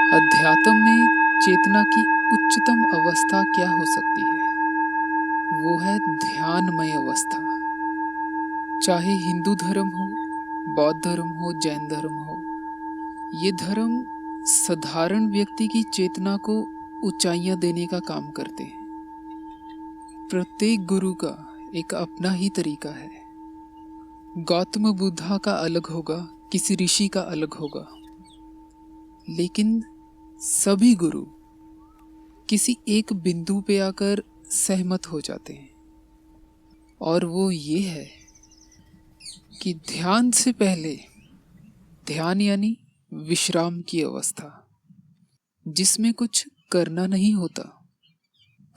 अध्यात्म में चेतना की उच्चतम अवस्था क्या हो सकती है? वो है ध्यानमय अवस्था। चाहे हिंदू धर्म हो, बौद्ध धर्म हो, जैन धर्म हो, ये धर्म साधारण व्यक्ति की चेतना को ऊंचाइयां देने का काम करते हैं। प्रत्येक गुरु का एक अपना ही तरीका है। गौतम बुद्धा का अलग होगा, किसी ऋषि का अलग होगा, लेकिन सभी गुरु किसी एक बिंदु पे आकर सहमत हो जाते हैं, और वो ये है कि ध्यान से पहले, ध्यान यानी विश्राम की अवस्था, जिसमें कुछ करना नहीं होता,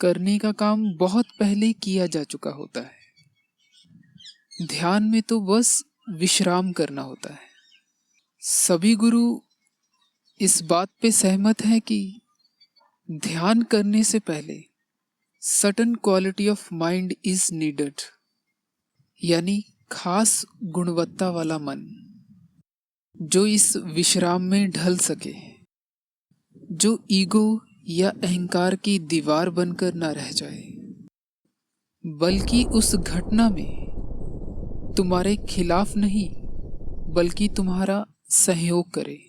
करने का काम बहुत पहले किया जा चुका होता है। ध्यान में तो बस विश्राम करना होता है। सभी गुरु इस बात पे सहमत हैं कि ध्यान करने से पहले certain quality of mind is needed, यानी खास गुणवत्ता वाला मन जो इस विश्राम में ढल सके, जो ईगो या अहंकार की दीवार बनकर न रह जाए, बल्कि उस घटना में तुम्हारे खिलाफ नहीं बल्कि तुम्हारा सहयोग करे।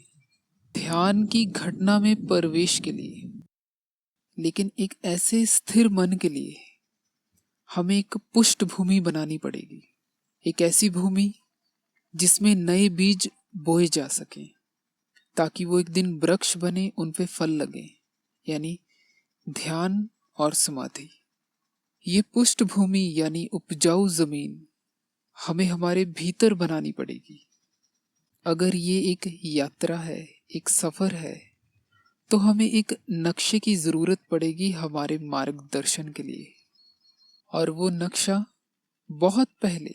ध्यान की घटना में प्रवेश के लिए, लेकिन एक ऐसे स्थिर मन के लिए हमें एक पृष्ठभूमि बनानी पड़ेगी। एक ऐसी भूमि जिसमें नए बीज बोए जा सकें, ताकि वो एक दिन वृक्ष बने, उन पे फल लगे, यानी ध्यान और समाधि। ये पृष्ठभूमि यानी उपजाऊ जमीन हमें हमारे भीतर बनानी पड़ेगी। अगर ये एक यात्रा है, एक सफर है, तो हमें एक नक्शे की जरूरत पड़ेगी हमारे मार्गदर्शन के लिए। और वो नक्शा बहुत पहले,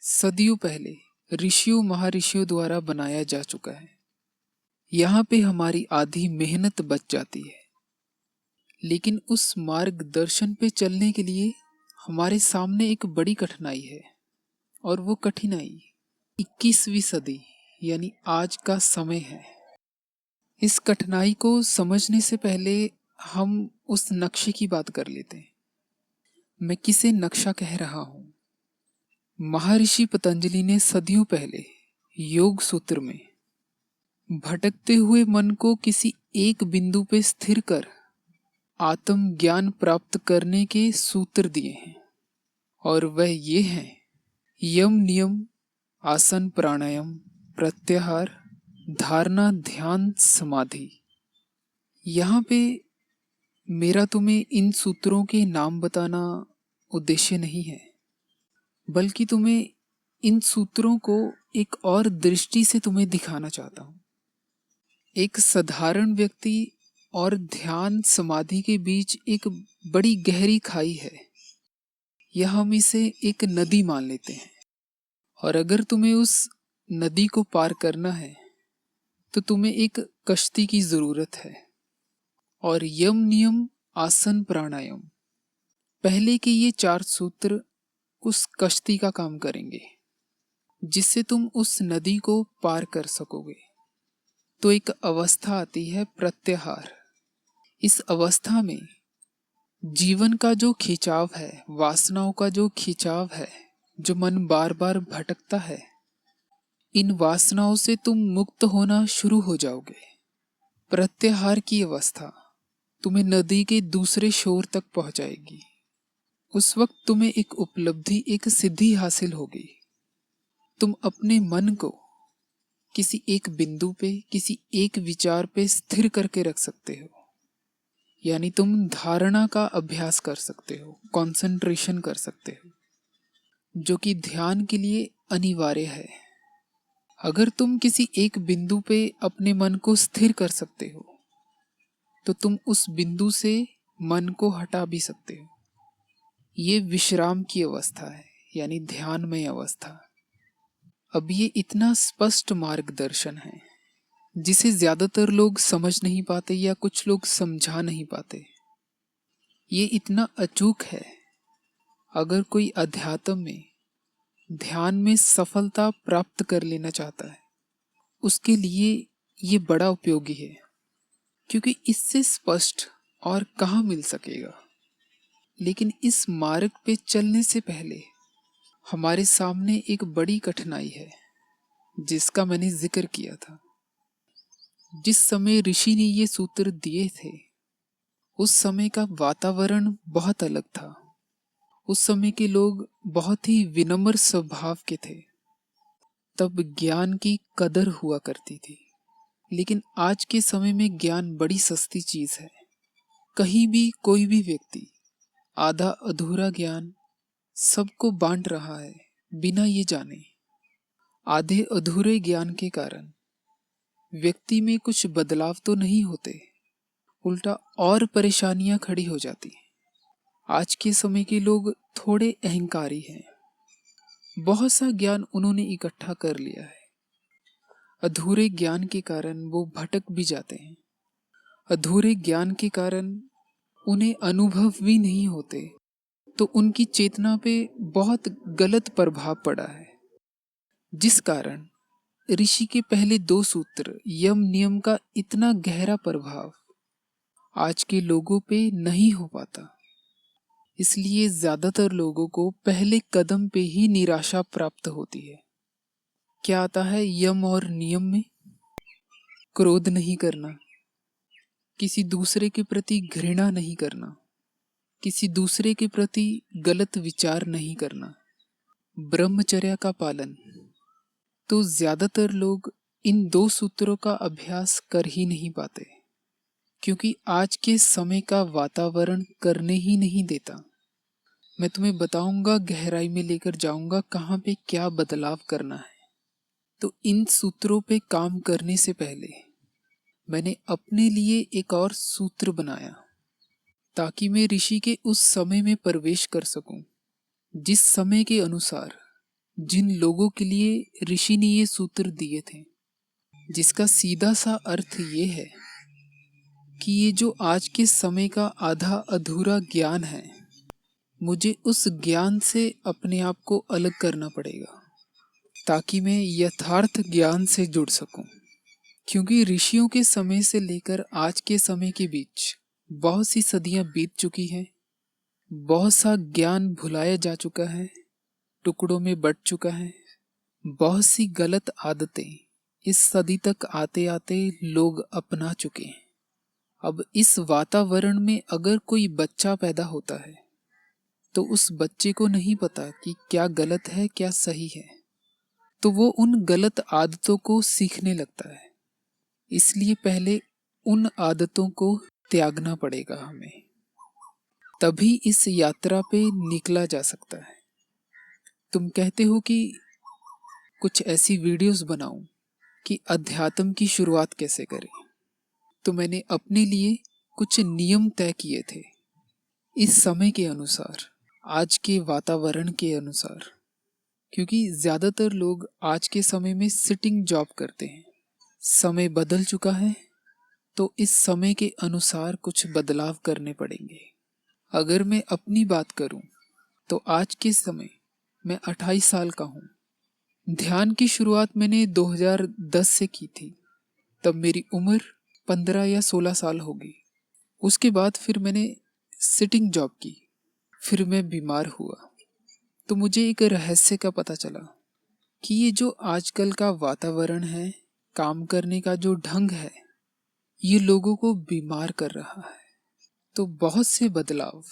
सदियों पहले ऋषियों महर्षियों द्वारा बनाया जा चुका है। यहाँ पे हमारी आधी मेहनत बच जाती है, लेकिन उस मार्गदर्शन पे चलने के लिए हमारे सामने एक बड़ी कठिनाई है, और वो कठिनाई 21वीं सदी यानी आज का समय है। इस कठिनाई को समझने से पहले हम उस नक्शे की बात कर लेते हैं। मैं किसे नक्शा कह रहा हूं? महर्षि पतंजलि ने सदियों पहले योग सूत्र में भटकते हुए मन को किसी एक बिंदु पे स्थिर कर आत्म ज्ञान प्राप्त करने के सूत्र दिए हैं, और वह ये है: यम नियम, आसन प्राणायाम, प्रत्याहार, धारणा, ध्यान, समाधि। यहाँ पे मेरा तुम्हें इन सूत्रों के नाम बताना उद्देश्य नहीं है, बल्कि तुम्हें इन सूत्रों को एक और दृष्टि से तुम्हें दिखाना चाहता हूँ। एक साधारण व्यक्ति और ध्यान समाधि के बीच एक बड़ी गहरी खाई है, या हम इसे एक नदी मान लेते हैं। और अगर तुम्हें उस नदी को पार करना है तो तुम्हें एक कश्ती की जरूरत है। और यम नियम, आसन, प्राणायाम, पहले के ये 4 सूत्र उस कश्ती का काम करेंगे, जिससे तुम उस नदी को पार कर सकोगे। तो एक अवस्था आती है प्रत्याहार। इस अवस्था में जीवन का जो खिंचाव है, वासनाओं का जो खिंचाव है, जो मन बार बार भटकता है, इन वासनाओं से तुम मुक्त होना शुरू हो जाओगे। प्रत्याहार की अवस्था तुम्हें नदी के दूसरे छोर तक पहुंचाएगी। उस वक्त तुम्हें एक उपलब्धि, एक सिद्धि हासिल होगी। तुम अपने मन को किसी एक बिंदु पे, किसी एक विचार पे स्थिर करके रख सकते हो, यानी तुम धारणा का अभ्यास कर सकते हो, कंसंट्रेशन कर सकते हो, जो कि ध्यान के लिए अनिवार्य है। अगर तुम किसी एक बिंदु पे अपने मन को स्थिर कर सकते हो, तो तुम उस बिंदु से मन को हटा भी सकते हो। ये विश्राम की अवस्था है, यानी ध्यानमय अवस्था। अब ये इतना स्पष्ट मार्गदर्शन है जिसे ज्यादातर लोग समझ नहीं पाते, या कुछ लोग समझा नहीं पाते। ये इतना अचूक है, अगर कोई अध्यात्म में, ध्यान में सफलता प्राप्त कर लेना चाहता है, उसके लिए ये बड़ा उपयोगी है। क्योंकि इससे स्पष्ट और कहाँ मिल सकेगा। लेकिन इस मार्ग पे चलने से पहले हमारे सामने एक बड़ी कठिनाई है जिसका मैंने जिक्र किया था। जिस समय ऋषि ने ये सूत्र दिए थे उस समय का वातावरण बहुत अलग था। उस समय के लोग बहुत ही विनम्र स्वभाव के थे। तब ज्ञान की कदर हुआ करती थी। लेकिन आज के समय में ज्ञान बड़ी सस्ती चीज है। कहीं भी कोई भी व्यक्ति आधा अधूरा ज्ञान सबको बांट रहा है बिना ये जाने। आधे अधूरे ज्ञान के कारण व्यक्ति में कुछ बदलाव तो नहीं होते, उल्टा और परेशानियां खड़ी हो जाती। आज के समय के लोग थोड़े अहंकारी हैं। बहुत सा ज्ञान उन्होंने इकट्ठा कर लिया है। अधूरे ज्ञान के कारण वो भटक भी जाते हैं। अधूरे ज्ञान के कारण उन्हें अनुभव भी नहीं होते, तो उनकी चेतना पे बहुत गलत प्रभाव पड़ा है। जिस कारण ऋषि के पहले 2 सूत्र यम नियम का इतना गहरा प्रभाव आज के लोगों पे नहीं हो पाता। इसलिए ज्यादातर लोगों को पहले कदम पे ही निराशा प्राप्त होती है। क्या आता है यम और नियम में? क्रोध नहीं करना, किसी दूसरे के प्रति घृणा नहीं करना, किसी दूसरे के प्रति गलत विचार नहीं करना, ब्रह्मचर्य का पालन। तो ज्यादातर लोग इन 2 सूत्रों का अभ्यास कर ही नहीं पाते, क्योंकि आज के समय का वातावरण करने ही नहीं देता। मैं तुम्हें बताऊंगा, गहराई में लेकर जाऊंगा कहाँ पे क्या बदलाव करना है। तो इन सूत्रों पे काम करने से पहले मैंने अपने लिए एक और सूत्र बनाया ताकि मैं ऋषि के उस समय में प्रवेश कर सकूं जिस समय के अनुसार जिन लोगों के लिए ऋषि ने ये सूत्र दिए थे। जिसका सीधा सा अर्थ ये है कि ये जो आज के समय का आधा अधूरा ज्ञान है, मुझे उस ज्ञान से अपने आप को अलग करना पड़ेगा ताकि मैं यथार्थ ज्ञान से जुड़ सकूं। क्योंकि ऋषियों के समय से लेकर आज के समय के बीच बहुत सी सदियां बीत चुकी हैं। बहुत सा ज्ञान भुलाया जा चुका है, टुकड़ों में बंट चुका है। बहुत सी गलत आदतें इस सदी तक आते आते लोग अपना चुके हैं। अब इस वातावरण में अगर कोई बच्चा पैदा होता है तो उस बच्चे को नहीं पता कि क्या गलत है क्या सही है, तो वो उन गलत आदतों को सीखने लगता है। इसलिए पहले उन आदतों को त्यागना पड़ेगा हमें, तभी इस यात्रा पे निकला जा सकता है। तुम कहते हो कि कुछ ऐसी वीडियोस बनाऊं कि अध्यात्म की शुरुआत कैसे करें, तो मैंने अपने लिए कुछ नियम तय किए थे इस समय के अनुसार, आज के वातावरण के अनुसार। क्योंकि ज्यादातर लोग आज के समय में सिटिंग जॉब करते हैं। समय बदल चुका है तो इस समय के अनुसार कुछ बदलाव करने पड़ेंगे। अगर मैं अपनी बात करूं तो आज के समय मैं 28 साल का हूं। ध्यान की शुरुआत मैंने 2010 से की थी। तब मेरी उम्र 15 या 16 साल होगी। उसके बाद फिर मैंने सिटिंग जॉब की। फिर मैं बीमार हुआ तो मुझे एक रहस्य का पता चला कि ये जो आजकल का वातावरण है, काम करने का जो ढंग है, ये लोगों को बीमार कर रहा है। तो बहुत से बदलाव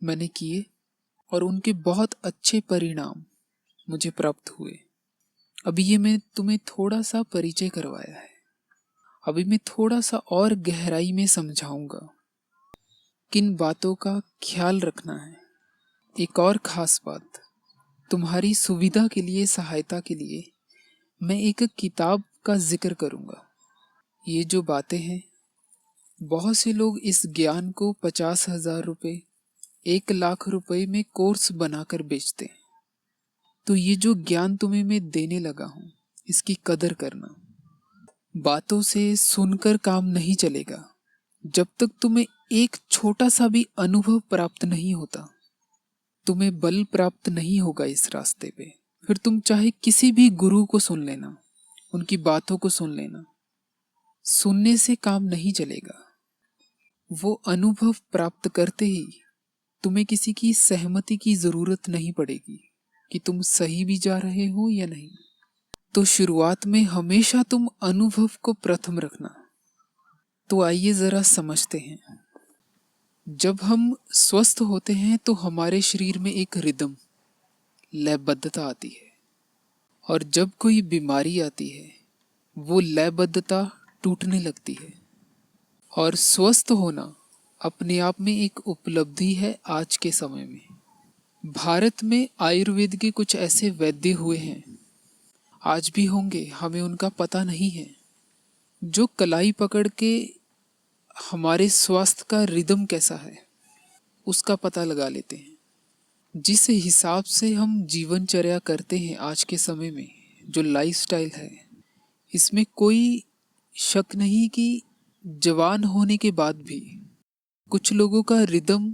मैंने किए और उनके बहुत अच्छे परिणाम मुझे प्राप्त हुए। अभी ये मैं तुम्हें थोड़ा सा परिचय करवाया है। अभी मैं थोड़ा सा और गहराई में समझाऊंगा किन बातों का ख्याल रखना है। एक और खास बात, तुम्हारी सुविधा के लिए, सहायता के लिए मैं एक किताब का जिक्र करूंगा। ये जो बातें हैं, बहुत से लोग इस ज्ञान को 50,000 रुपये, 1,00,000 रुपए में कोर्स बनाकर बेचते हैं। तो ये जो ज्ञान तुम्हें मैं देने लगा हूं, इसकी कदर करना। बातों से सुनकर काम नहीं चलेगा। जब तक तुम्हें एक छोटा सा भी अनुभव प्राप्त नहीं होता, तुम्हें बल प्राप्त नहीं होगा इस रास्ते पे। फिर तुम चाहे किसी भी गुरु को सुन लेना, उनकी बातों को सुन लेना, सुनने से काम नहीं चलेगा। वो अनुभव प्राप्त करते ही तुम्हें किसी की सहमति की जरूरत नहीं पड़ेगी कि तुम सही भी जा रहे हो या नहीं। तो शुरुआत में हमेशा तुम अनुभव को प्रथम रखना। तो आइए जरा समझते हैं। जब हम स्वस्थ होते हैं तो हमारे शरीर में एक रिदम, लयबद्धता आती है, और जब कोई बीमारी आती है वो लयबद्धता टूटने लगती है। और स्वस्थ होना अपने आप में एक उपलब्धि है आज के समय में। भारत में आयुर्वेद के कुछ ऐसे वैद्य हुए हैं, आज भी होंगे, हमें उनका पता नहीं है, जो कलाई पकड़ के हमारे स्वास्थ्य का रिदम कैसा है उसका पता लगा लेते हैं। जिस हिसाब से हम जीवनचर्या करते हैं आज के समय में, जो लाइफस्टाइल है, इसमें कोई शक नहीं कि जवान होने के बाद भी कुछ लोगों का रिदम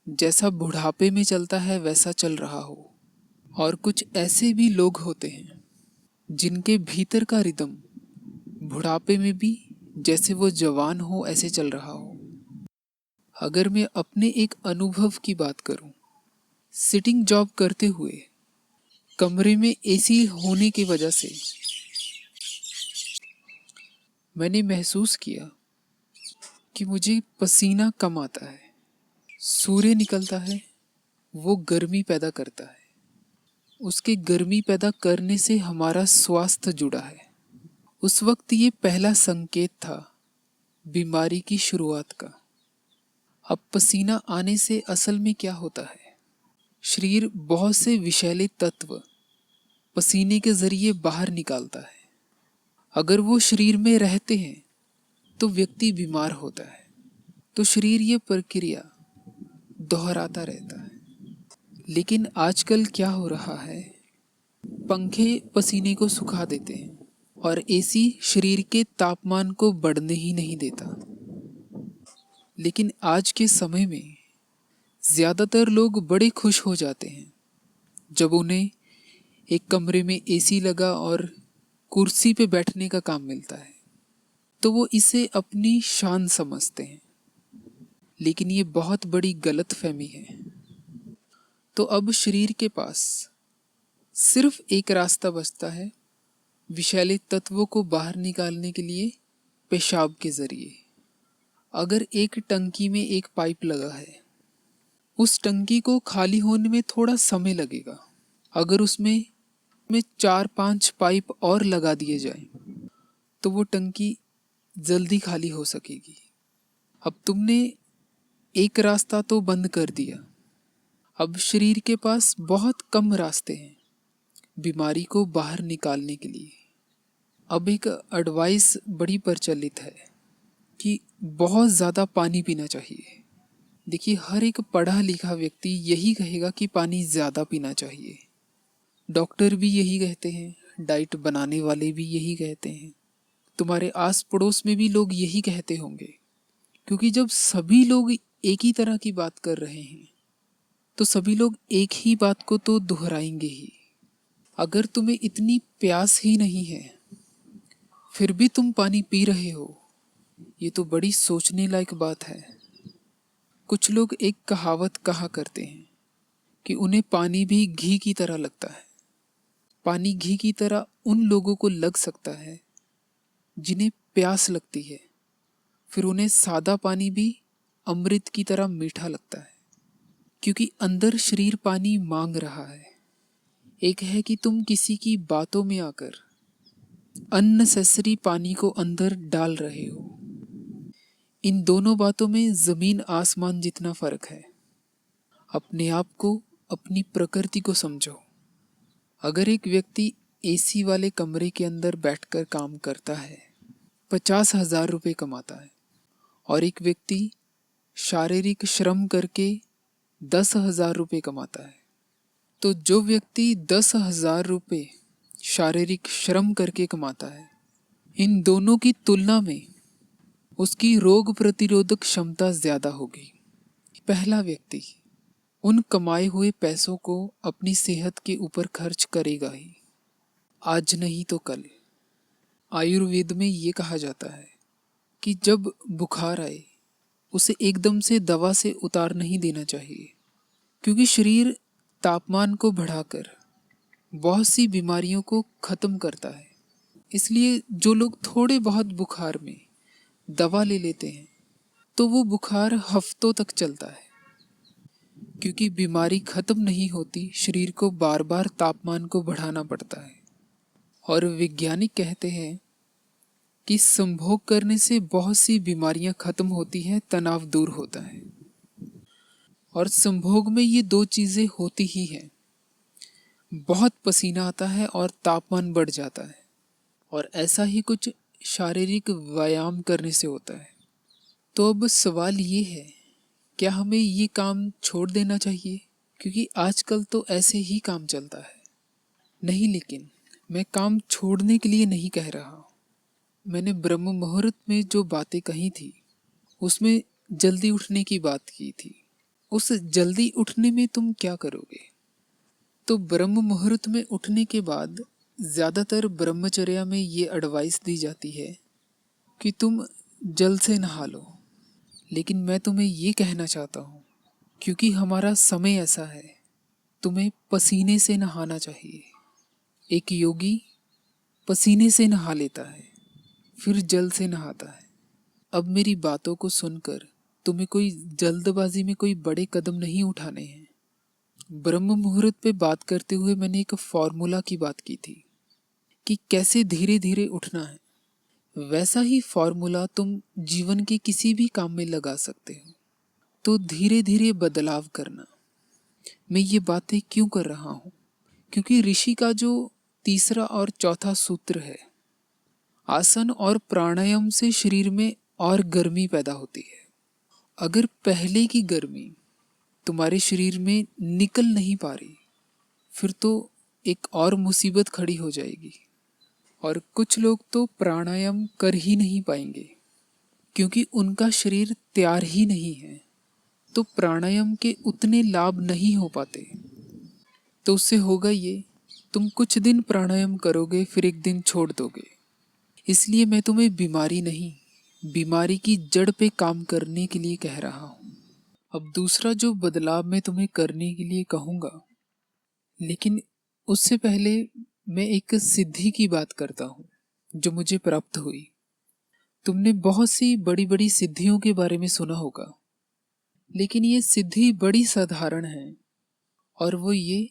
जैसा बुढ़ापे में चलता है वैसा चल रहा हो, और कुछ ऐसे भी लोग होते हैं जिनके भीतर का रिदम बुढ़ापे में भी जैसे वो जवान हो ऐसे चल रहा हो। अगर मैं अपने एक अनुभव की बात करूं, सिटिंग जॉब करते हुए कमरे में एसी होने की वजह से मैंने महसूस किया कि मुझे पसीना कम आता है। सूर्य निकलता है, वो गर्मी पैदा करता है, उसके गर्मी पैदा करने से हमारा स्वास्थ्य जुड़ा है। उस वक्त ये पहला संकेत था बीमारी की शुरुआत का। अब पसीना आने से असल में क्या होता है, शरीर बहुत से विषैले तत्व पसीने के जरिए बाहर निकालता है। अगर वो शरीर में रहते हैं तो व्यक्ति बीमार होता है। तो शरीर ये प्रक्रिया दोहराता रहता है। लेकिन आजकल क्या हो रहा है, पंखे पसीने को सुखा देते हैं और एसी शरीर के तापमान को बढ़ने ही नहीं देता। लेकिन आज के समय में ज्यादातर लोग बड़े खुश हो जाते हैं जब उन्हें एक कमरे में एसी लगा और कुर्सी पे बैठने का काम मिलता है, तो वो इसे अपनी शान समझते हैं। लेकिन ये बहुत बड़ी गलतफहमी है। तो अब शरीर के पास सिर्फ एक रास्ता बचता है विषैले तत्वों को बाहर निकालने के लिए, पेशाब के जरिए। अगर एक टंकी में एक पाइप लगा है, उस टंकी को खाली होने में थोड़ा समय लगेगा। अगर उसमें 4-5 पाइप और लगा दिए जाए तो वो टंकी जल्दी खाली हो सकेगी। अब तुमने एक रास्ता तो बंद कर दिया, अब शरीर के पास बहुत कम रास्ते हैं बीमारी को बाहर निकालने के लिए। अब एक एडवाइस बड़ी प्रचलित है कि बहुत ज़्यादा पानी पीना चाहिए। देखिए, हर एक पढ़ा लिखा व्यक्ति यही कहेगा कि पानी ज़्यादा पीना चाहिए। डॉक्टर भी यही कहते हैं, डाइट बनाने वाले भी यही कहते हैं, तुम्हारे आस पड़ोस में भी लोग यही कहते होंगे। क्योंकि जब सभी लोग एक ही तरह की बात कर रहे हैं तो सभी लोग एक ही बात को तो दोहराएंगे ही। अगर तुम्हें इतनी प्यास ही नहीं है फिर भी तुम पानी पी रहे हो, ये तो बड़ी सोचने लायक बात है। कुछ लोग एक कहावत कहा करते हैं कि उन्हें पानी भी घी की तरह लगता है। पानी घी की तरह उन लोगों को लग सकता है जिन्हें प्यास लगती है, फिर उन्हें सादा पानी भी अमृत की तरह मीठा लगता है, क्योंकि अंदर शरीर पानी मांग रहा है। एक है कि तुम किसी की बातों में आकर अननेसेसरी पानी को अंदर डाल रहे हो। इन दोनों बातों में जमीन आसमान जितना फर्क है। अपने आप को, अपनी प्रकृति को समझो। अगर एक व्यक्ति एसी वाले कमरे के अंदर बैठकर काम करता है, 50,000 रुपये कमाता है, और एक व्यक्ति शारीरिक श्रम करके 10,000 रुपये कमाता है, तो जो व्यक्ति 10,000 रुपये शारीरिक श्रम करके कमाता है, इन दोनों की तुलना में उसकी रोग प्रतिरोधक क्षमता ज्यादा होगी। पहला व्यक्ति उन कमाए हुए पैसों को अपनी सेहत के ऊपर खर्च करेगा ही, आज नहीं तो कल। आयुर्वेद में ये कहा जाता है कि जब बुखार आए उसे एकदम से दवा से उतार नहीं देना चाहिए, क्योंकि शरीर तापमान को बढ़ाकर बहुत सी बीमारियों को खत्म करता है। इसलिए जो लोग थोड़े बहुत बुखार में दवा ले लेते हैं तो वो बुखार हफ्तों तक चलता है, क्योंकि बीमारी खत्म नहीं होती, शरीर को बार बार तापमान को बढ़ाना पड़ता है। और वैज्ञानिक कहते हैं कि संभोग करने से बहुत सी बीमारियां खत्म होती हैं, तनाव दूर होता है। और संभोग में ये दो चीजें होती ही हैं, बहुत पसीना आता है और तापमान बढ़ जाता है। और ऐसा ही कुछ शारीरिक व्यायाम करने से होता है। तो अब सवाल ये है, क्या हमें ये काम छोड़ देना चाहिए? क्योंकि आजकल तो ऐसे ही काम चलता है। नहीं, लेकिन मैं काम छोड़ने के लिए नहीं कह रहा। मैंने ब्रह्म मुहूर्त में जो बातें कही थी उसमें जल्दी उठने की बात की थी। उस जल्दी उठने में तुम क्या करोगे? तो ब्रह्म मुहूर्त में उठने के बाद ज्यादातर ब्रह्मचर्या में ये एडवाइस दी जाती है कि तुम जल से नहा लो। लेकिन मैं तुम्हें ये कहना चाहता हूँ, क्योंकि हमारा समय ऐसा है, तुम्हें पसीने से नहाना चाहिए। एक योगी पसीने से नहा लेता है, फिर जल से नहाता है। अब मेरी बातों को सुनकर तुम्हें कोई जल्दबाजी में कोई बड़े कदम नहीं उठाने हैं। ब्रह्म मुहूर्त पे बात करते हुए मैंने एक फॉर्मूला की बात की थी कि कैसे धीरे धीरे उठना है। वैसा ही फॉर्मूला तुम जीवन के किसी भी काम में लगा सकते हो। तो धीरे धीरे बदलाव करना। मैं ये बातें क्यों कर रहा हूँ? क्योंकि ऋषि का जो तीसरा और चौथा सूत्र है, आसन और प्राणायाम से शरीर में और गर्मी पैदा होती है। अगर पहले की गर्मी तुम्हारे शरीर में निकल नहीं पा रही, फिर तो एक और मुसीबत खड़ी हो जाएगी। और कुछ लोग तो प्राणायाम कर ही नहीं पाएंगे, क्योंकि उनका शरीर तैयार ही नहीं है, तो प्राणायाम के उतने लाभ नहीं हो पाते। तो उससे होगा ये, तुम कुछ दिन प्राणायाम करोगे, फिर एक दिन छोड़ दोगे। इसलिए मैं तुम्हें बीमारी नहीं, बीमारी की जड़ पे काम करने के लिए कह रहा हूँ। अब दूसरा जो बदलाव मैं तुम्हें करने के लिए कहूँगा, लेकिन उससे पहले मैं एक सिद्धि की बात करता हूँ जो मुझे प्राप्त हुई। तुमने बहुत सी बड़ी बड़ी सिद्धियों के बारे में सुना होगा, लेकिन ये सिद्धि बड़ी साधारण है। और वो ये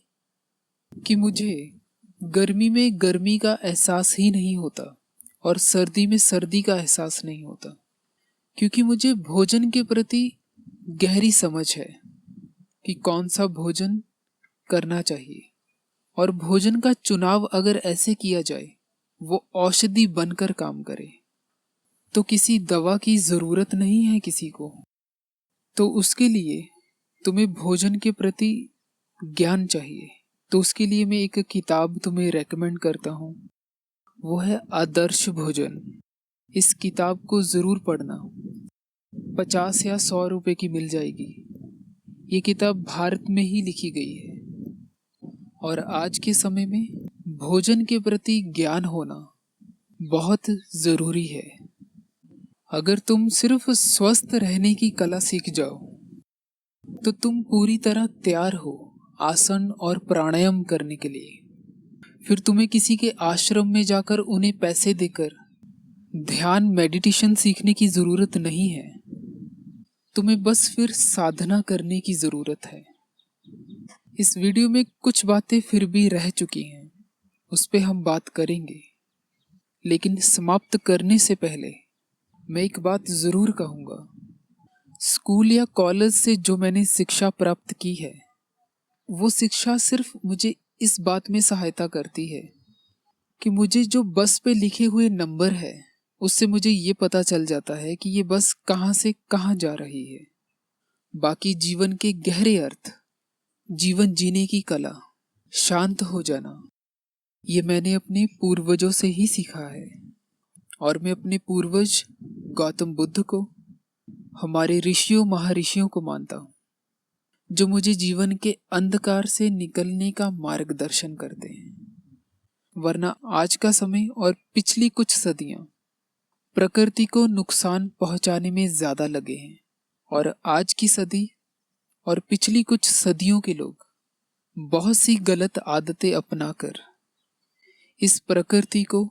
कि मुझे गर्मी में गर्मी का एहसास ही नहीं होता और सर्दी में सर्दी का एहसास नहीं होता, क्योंकि मुझे भोजन के प्रति गहरी समझ है कि कौन सा भोजन करना चाहिए। और भोजन का चुनाव अगर ऐसे किया जाए वो औषधि बनकर काम करे, तो किसी दवा की जरूरत नहीं है किसी को। तो उसके लिए तुम्हें भोजन के प्रति ज्ञान चाहिए। तो उसके लिए मैं एक किताब तुम्हें रेकमेंड करता हूँ, वो है आदर्श भोजन। इस किताब को जरूर पढ़ना, 50 या 100 रुपए की मिल जाएगी। ये किताब भारत में ही लिखी गई है। और आज के समय में भोजन के प्रति ज्ञान होना बहुत जरूरी है। अगर तुम सिर्फ स्वस्थ रहने की कला सीख जाओ तो तुम पूरी तरह तैयार हो आसन और प्राणायाम करने के लिए। फिर तुम्हें किसी के आश्रम में जाकर उन्हें पैसे देकर ध्यान मेडिटेशन सीखने की जरूरत नहीं है। तुम्हें बस फिर साधना करने की जरूरत है। इस वीडियो में कुछ बातें फिर भी रह चुकी हैं, उस पे हम बात करेंगे। लेकिन समाप्त करने से पहले मैं एक बात जरूर कहूंगा। स्कूल या कॉलेज से जो मैंने शिक्षा प्राप्त की है, वो शिक्षा सिर्फ मुझे इस बात में सहायता करती है कि मुझे जो बस पे लिखे हुए नंबर है उससे मुझे ये पता चल जाता है कि ये बस कहाँ से कहाँ जा रही है। बाकी जीवन के गहरे अर्थ, जीवन जीने की कला, शांत हो जाना, ये मैंने अपने पूर्वजों से ही सीखा है। और मैं अपने पूर्वज गौतम बुद्ध को, हमारे ऋषियों महर्षियों को मानता हूँ, जो मुझे जीवन के अंधकार से निकलने का मार्गदर्शन करते हैं। वरना आज का समय और पिछली कुछ सदियां प्रकृति को नुकसान पहुंचाने में ज्यादा लगे हैं। और आज की सदी और पिछली कुछ सदियों के लोग बहुत सी गलत आदतें अपनाकर इस प्रकृति को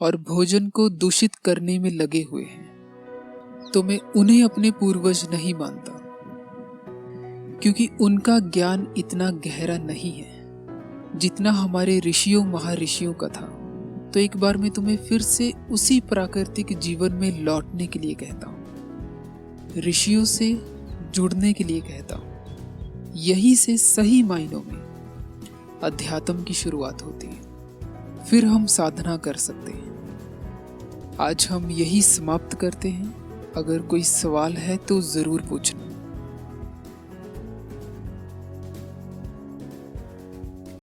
और भोजन को दूषित करने में लगे हुए हैं। तो मैं उन्हें अपने पूर्वज नहीं मानता, क्योंकि उनका ज्ञान इतना गहरा नहीं है जितना हमारे ऋषियों महाऋषियों का था। तो एक बार मैं तुम्हें फिर से उसी प्राकृतिक जीवन में लौटने के लिए कहता हूँ, ऋषियों से जुड़ने के लिए कहता हूँ। यही से सही मायनों में अध्यात्म की शुरुआत होती है, फिर हम साधना कर सकते हैं। आज हम यही समाप्त करते हैं। अगर कोई सवाल है तो जरूर पूछना।